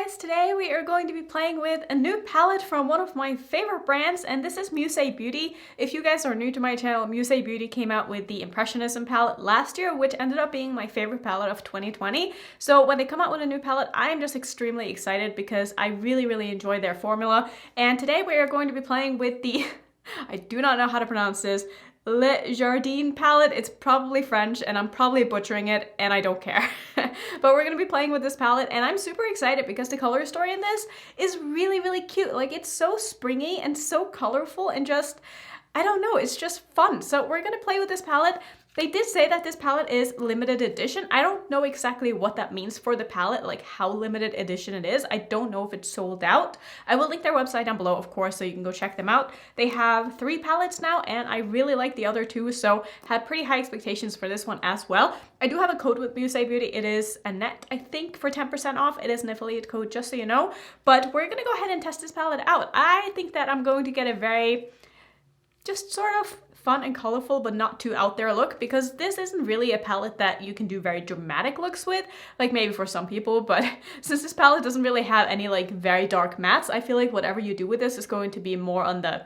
guys, today we are going to be playing with a new palette from one of my favorite brands, and this is Musee Beauty. If you guys are new to my channel, Musee Beauty came out with the Impressionism palette last year, which ended up being my favorite palette of 2020. So when they come out with a new palette, I'm just extremely excited because I really enjoy their formula. And today we are going to be playing with the, I do not know how to pronounce this, Le Jardin palette. It's probably French and I'm probably butchering it and I don't care. But we're going to be playing with this palette and I'm super excited because the color story in this is really cute. Like, it's so springy and so colorful and just, I don't know, it's just fun. So we're going to play with this palette. They did say that this palette is limited edition. I don't know exactly what that means for the palette, like how limited edition it is. I don't know if it's sold out. I will link their website down below, of course, so you can go check them out. They have 3 palettes now, and I really like the other 2, so had pretty high expectations for this one as well. I do have a code with Musee Beauty. It is Annette, I think, for 10% off. It is an affiliate code, just so you know. But we're gonna go ahead and test this palette out. I think that I'm going to get a very just sort of fun and colorful but not too out there look, because this isn't really a palette that you can do very dramatic looks with, like maybe for some people, but since this palette doesn't really have any like very dark mattes, I feel like whatever you do with this is going to be more on the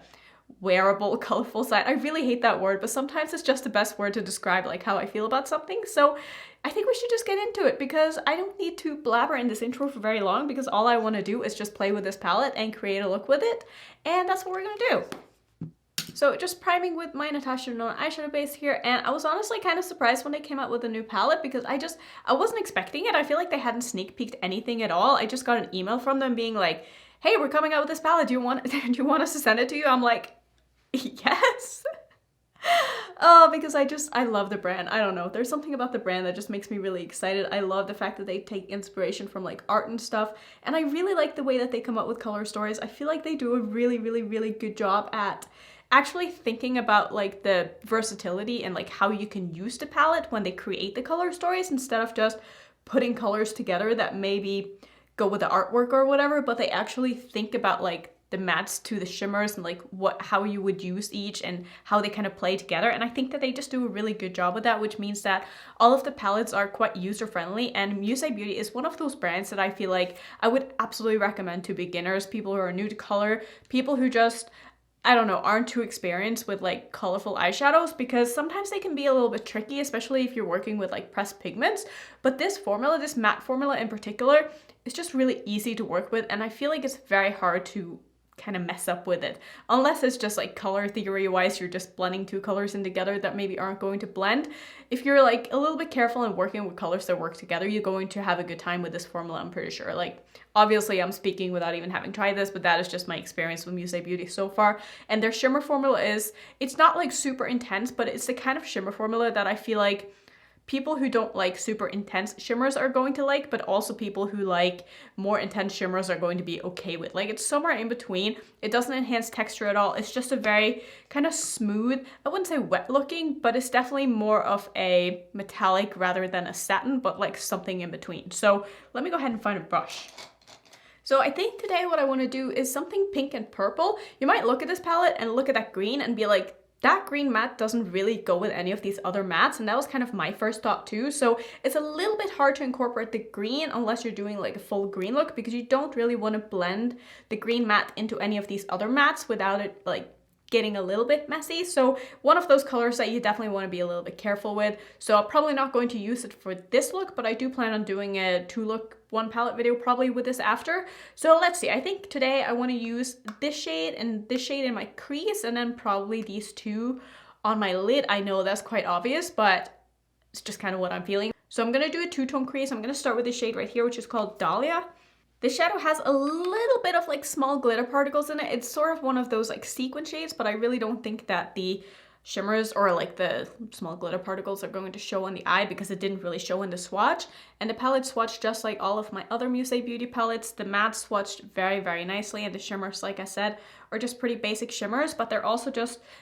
wearable, colorful side. I really hate that word, but sometimes it's just the best word to describe like how I feel about something. So I think we should just get into it because I don't need to blabber in this intro for very long, because all I want to do is just play with this palette and create a look with it, and that's what we're gonna do. So just priming with my Natasha Denona eyeshadow base here, and I was honestly kind of surprised when they came out with a new palette because I wasn't expecting it. I feel like they hadn't sneak peeked anything at all. I just got an email from them being like, hey, we're coming out with this palette. Do you want us to send it to you? I'm like, yes. Oh, because I love the brand. I don't know. There's something about the brand that just makes me really excited. I love the fact that they take inspiration from like art and stuff. And I really like the way that they come up with color stories. I feel like they do a really good job at actually thinking about like the versatility and like how you can use the palette when they create the color stories, instead of just putting colors together that maybe go with the artwork or whatever, but they actually think about like the mattes to the shimmers and like how you would use each and how they kind of play together. And I think that they just do a really good job with that, which means that all of the palettes are quite user-friendly, and Musee Beauty is one of those brands that I feel like I would absolutely recommend to beginners, people who are new to color, people who just, I don't know, aren't too experienced with like colorful eyeshadows, because sometimes they can be a little bit tricky, especially if you're working with like pressed pigments. But this formula, this matte formula in particular, is just really easy to work with, and I feel like it's very hard to kind of mess up with it, unless it's just like color theory wise you're just blending 2 colors in together that maybe aren't going to blend. If you're like a little bit careful and working with colors that work together, you're going to have a good time with this formula, I'm pretty sure. Like, obviously I'm speaking without even having tried this, but that is just my experience with Musee Beauty so far. And their shimmer formula it's not like super intense, but it's the kind of shimmer formula that I feel like people who don't like super intense shimmers are going to like, but also people who like more intense shimmers are going to be okay with. Like, it's somewhere in between. It doesn't enhance texture at all. It's just a very kind of smooth, I wouldn't say wet looking, but it's definitely more of a metallic rather than a satin, but like something in between. So let me go ahead and find a brush. So I think today what I want to do is something pink and purple. You might look at this palette and look at that green and be like, that green matte doesn't really go with any of these other mattes, and that was kind of my first thought too. So it's a little bit hard to incorporate the green unless you're doing like a full green look, because you don't really want to blend the green matte into any of these other mattes without it like getting a little bit messy. So one of those colors that you definitely want to be a little bit careful with. So I'm probably not going to use it for this look, but I do plan on doing a 2-look 1 palette video probably with this after. So let's see, I think today I want to use this shade and this shade in my crease, and then probably these 2 on my lid. I know that's quite obvious, but it's just kind of what I'm feeling. So I'm going to do a 2-tone crease. I'm going to start with this shade right here, which is called Dahlia. This shadow has a little bit of like small glitter particles in it. It's sort of one of those like sequin shades, but I really don't think that the shimmers or like the small glitter particles are going to show on the eye, because it didn't really show in the swatch. And the palette swatched just like all of my other Musee Beauty palettes. The mattes swatched very nicely, and the shimmers, like I said, are just pretty basic shimmers, but they're also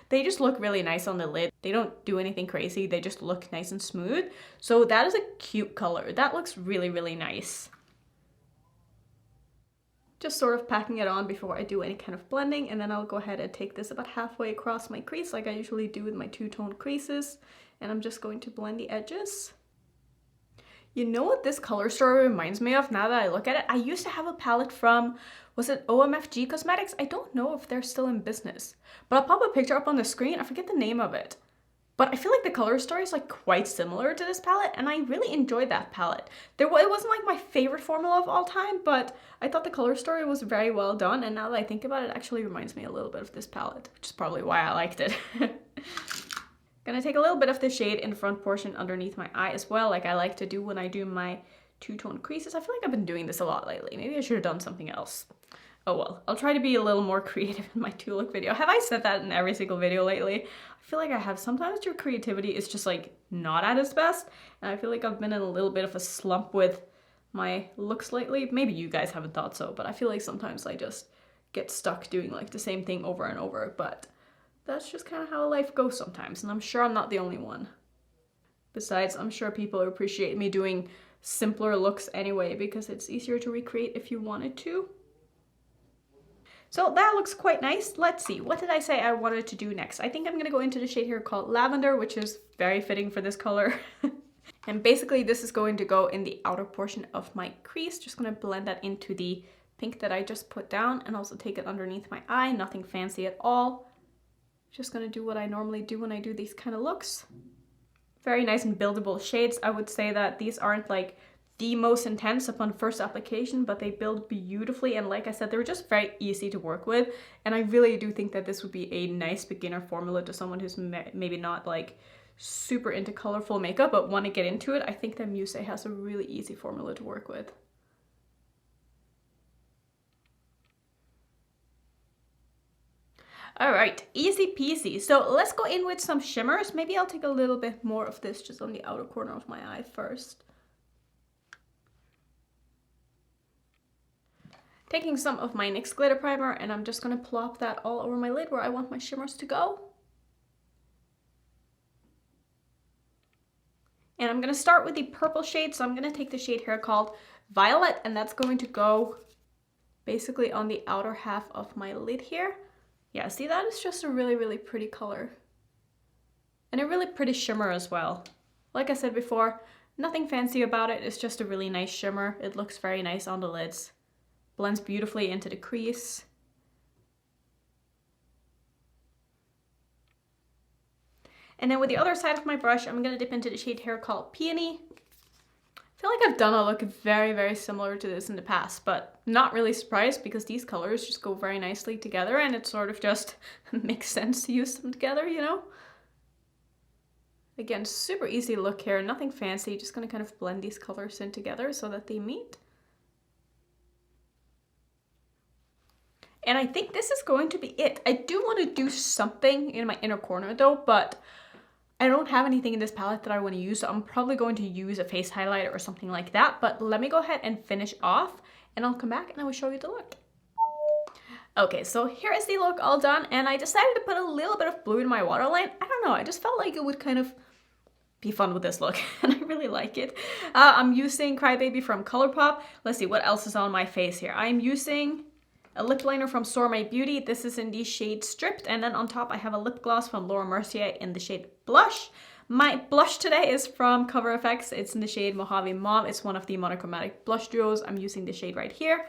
they just look really nice on the lid. They don't do anything crazy. They just look nice and smooth. So that is a cute color. That looks really nice. Just sort of packing it on before I do any kind of blending, and then I'll go ahead and take this about halfway across my crease like I usually do with my 2-tone creases, and I'm just going to blend the edges. You know what this color story reminds me of now that I look at it? I used to have a palette from, was it OMFG Cosmetics? I don't know if they're still in business, but I'll pop a picture up on the screen. I forget the name of it. But I feel like the color story is like quite similar to this palette, and I really enjoyed that palette. It wasn't like my favorite formula of all time, but I thought the color story was very well done, and now that I think about it, it actually reminds me a little bit of this palette, which is probably why I liked it. Gonna take a little bit of the shade in the front portion underneath my eye as well, like I like to do when I do my two-tone creases. I feel like I've been doing this a lot lately. Maybe I should have done something else. Oh well, I'll try to be a little more creative in my two-look video. Have I said that in every single video lately? I feel like I have. Sometimes your creativity is just like not at its best, and I feel like I've been in a little bit of a slump with my looks lately. Maybe you guys haven't thought so, but I feel like sometimes I just get stuck doing like the same thing over and over, but that's just kind of how life goes sometimes, and I'm sure I'm not the only one. Besides, I'm sure people appreciate me doing simpler looks anyway, because it's easier to recreate if you wanted to. So that looks quite nice. Let's see, what did I say I wanted to do next? I think I'm gonna go into the shade here called Lavender, which is very fitting for this color. And basically this is going to go in the outer portion of my crease. Just gonna blend that into the pink that I just put down, and also take it underneath my eye. Nothing fancy at all. Just gonna do what I normally do when I do these kind of looks. Very nice and buildable shades. I would say that these aren't like the most intense upon first application, but they build beautifully, and like I said, they're just very easy to work with, and I really do think that this would be a nice beginner formula to someone who's maybe not like super into colorful makeup but want to get into it. I think that Musee has a really easy formula to work with. All right, easy peasy. So let's go in with some shimmers. Maybe I'll take a little bit more of this just on the outer corner of my eye first. Taking some of my NYX glitter primer, and I'm just gonna plop that all over my lid where I want my shimmers to go. And I'm gonna start with the purple shade, so I'm gonna take the shade here called Violet, and that's going to go basically on the outer half of my lid here. Yeah, see, that is just a really, really pretty color. And a really pretty shimmer as well. Like I said before, nothing fancy about it, it's just a really nice shimmer. It looks very nice on the lids. Blends beautifully into the crease. And then with the other side of my brush, I'm gonna dip into the shade here called Peony. I feel like I've done a look very, very similar to this in the past, but not really surprised because these colors just go very nicely together, and it sort of just makes sense to use them together, you know? Again, super easy look here, nothing fancy, just gonna kind of blend these colors in together so that they meet. And I think this is going to be it. I do want to do something in my inner corner though, but I don't have anything in this palette that I want to use, so I'm probably going to use a face highlighter or something like that. But let me go ahead and finish off, and I'll come back and I will show you the look. Okay, so here is the look all done, and I decided to put a little bit of blue in my waterline. I don't know, I just felt like it would kind of be fun with this look, and I really like it. I'm using Crybaby from Colourpop. Let's see, what else is on my face here? I'm using a lip liner from Soar Beauty. This is in the shade Stripped, and then on top I have a lip gloss from Laura Mercier in the shade Blush. My blush today is from Cover FX. It's in the shade Mojave Mauve. It's one of the monochromatic blush duos. I'm using the shade right here.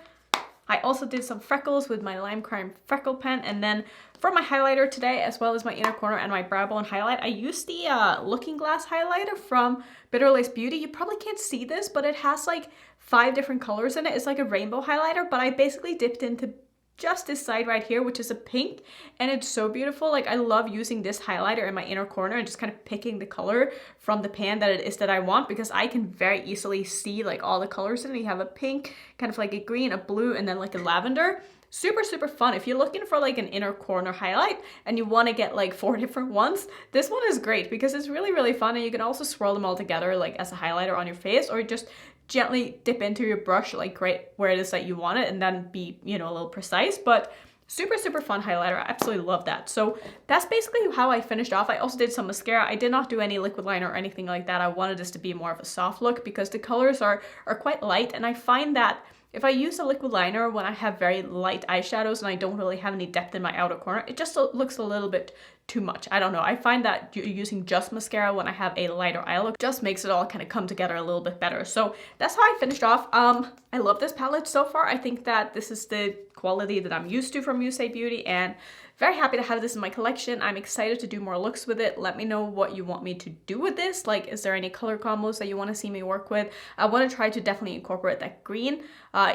I also did some freckles with my Lime Crime Freckle Pen, and then for my highlighter today, as well as my inner corner and my brow bone highlight, I used the Looking Glass highlighter from Bitter Lace Beauty. You probably can't see this, but it has like 5 different colors in it. It's like a rainbow highlighter, but I basically dipped into just this side right here, which is a pink, and it's so beautiful. Like, I love using this highlighter in my inner corner and just kind of picking the color from the pan that it is that I want, because I can very easily see like all the colors in it. You have a pink, kind of like a green, a blue, and then like a lavender. Super, super fun. If you're looking for like an inner corner highlight and you want to get like 4 different ones, this one is great because it's really, really fun, and you can also swirl them all together like as a highlighter on your face, or just gently dip into your brush like right where it is that you want it, and then be, you know, a little precise. But super, super fun highlighter. I absolutely love that. So that's basically how I finished off. I also did some mascara. I did not do any liquid liner or anything like that. I wanted this to be more of a soft look because the colors are quite light, and I find that If I use a liquid liner when I have very light eyeshadows and I don't really have any depth in my outer corner, it just looks a little bit too much. I don't know. I find that using just mascara when I have a lighter eye look just makes it all kind of come together a little bit better. So that's how I finished off. I love this palette so far. I think that this is the quality that I'm used to from Musee Beauty, and very happy to have this in my collection. I'm excited to do more looks with it. Let me know what you want me to do with this. Like, is there any color combos that you want to see me work with? I want to try to definitely incorporate that green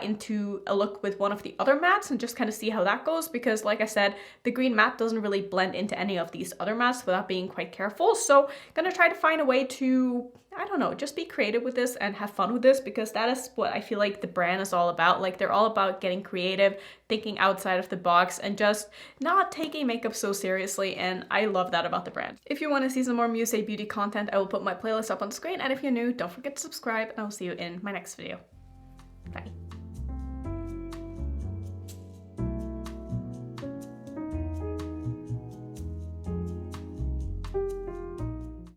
into a look with one of the other mattes and just kind of see how that goes, because like I said, the green matte doesn't really blend into any of these other mattes without being quite careful. So gonna try to find a way to, I don't know, just be creative with this and have fun with this, because that is what I feel like the brand is all about. Like, they're all about getting creative, thinking outside of the box, and just not taking makeup so seriously, and I love that about the brand. If you want to see some more Musee Beauty content, I will put my playlist up on screen, and if you're new, don't forget to subscribe, and I will see you in my next video. Bye.